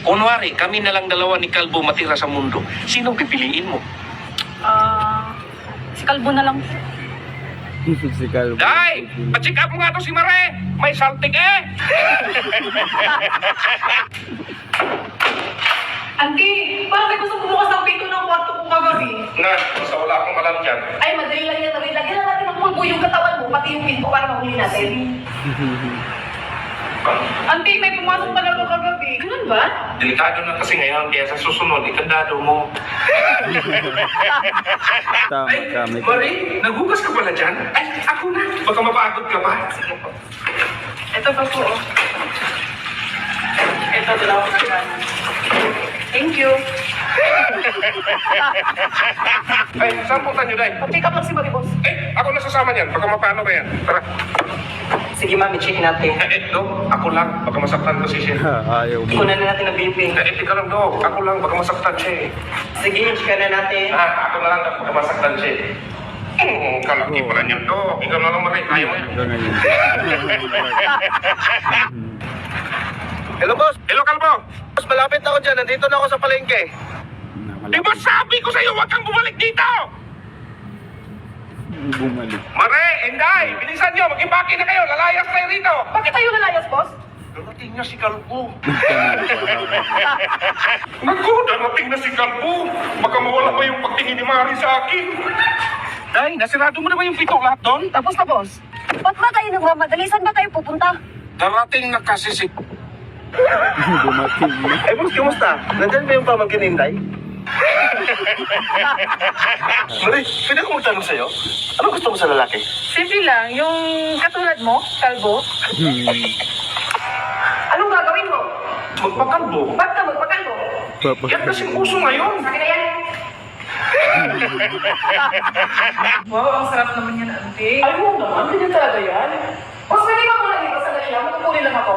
Kunwari, kami na lang dalawa ni Kalbo matira sa mundo. Sinong pipiliin mo? Si Kalbo na lang. Si Calvo. Day! Pa-check up mo nga to si Mare! May saltik eh! Auntie, parang may gusto bumukas ng pinto ng kwarto ko kagabi. Na, basta wala akong alam dyan. Ay, madali lang yan, David. Lagyan na natin ng pulbo yung katawan mo, pati yung pinto para mahuli natin. Auntie, may pumasok talaga kagabi. Ganun ba? Delikado na kasi ngayon, kaya sa susunod, ikandado mo. Tama ka, may Marie, naghugas ka pala dyan? Ay, ako na. Baka mapagod ka pa. Ito pa po. Ito, dalawa ko yan. Thank you. Ay, saan punta nyo, Day? Pa-pick up lang si Maribos. Eh, ako nasasama niyan. Baka mapano ka yan. Tara. Sige ma'am, i-check natin. Dok, ako lang. Baka masaktan ko si Shin. Ayaw mo. Ikunan na natin ang BP. Tika lang, Dok. Ako lang. Baka masaktan siya eh. Sige, i-check na natin. Ako na lang. Baka masaktan siya eh. Kalaki pala niyan, Dok. Ikaw na lang, Marie. Ayaw mo yan. Ganyan. Hello, boss. Hello, Kalbo. Boss, malapit ako dyan. Nandito na ako sa palengke. Di ba sabi ko sa'yo, huwag kang bumalik dito? Bumalik. Mare, Enday, bilisan nyo. Mag-impake na kayo. Lalayas tayo rito. Bakit tayo nalayas, boss? Darating niya si Kalbo. Naku, darating na si Kalbo. Baka mawala pa yung pagtingin ni Mari sa akin. Day, nasirado mo na ba yung pito lahat doon? Tapos na, boss. Ba't ba tayo nagmamadali? Saan ba tayo pupunta? Darating na kasi si... Dumating na. Eh, boss, kumusta? Nandyan ba yung pamangkin Inday? Marie, pwede ko magtanong sa'yo? Ano gusto mo sa lalaki? Simple lang. Yung katulad mo, Kalbo. Anong gagawin mo? Magpakalbo. Ba't ka magpakalbo? Yan kasi uso ngayon. Sabi na yan. Wow, ang sarap naman yan, auntie. Ay, mo naman. Ganyan talaga yan. Boss, pwede ka muna dito. Sandali lang. Magpupuli lang ako.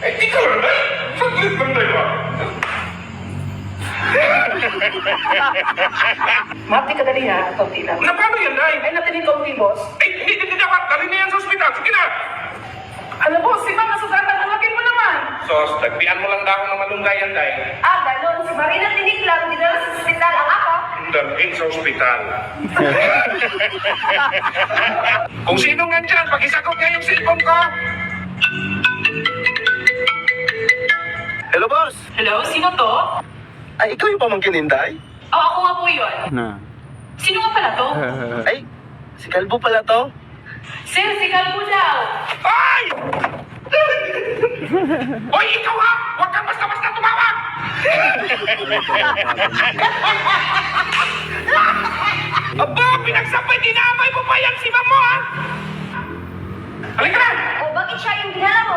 Eh, ikaw lang ba? Saglit lang tayo. Mati ka dali ha. Kaunti lang. Na paano yan, Day? Ay, natin yung kaunti, boss. Eh, hindi dapat. Dali na yan sa ospital. Sige na. Alam mo, si Ma'am nasasaktan. Hanapin mo naman. Sos, tagpian mo lang daw ng malunggayan, Day. Ganun. Si Marina tinik lang. Dinala sa hospital. Ang ako. Dalhin sa ospital. Kung sino nga dyan, pakisagot nga yung cellphone ko. Hello, boss! Hello? Sino to? Ay, ikaw yung pamangkin Inday? Ako nga po yun. Na. Sino nga pala to? Ay, si Kalbo pala to. Sir, si Kalbo daw. Ay! Hoy, ikaw ha! Huwag kang basta-basta tumawag! Aba, pinagsapay, dinamay mo pa yan si Mamo ha! Halika na! O, bakit siya yung dinala mo?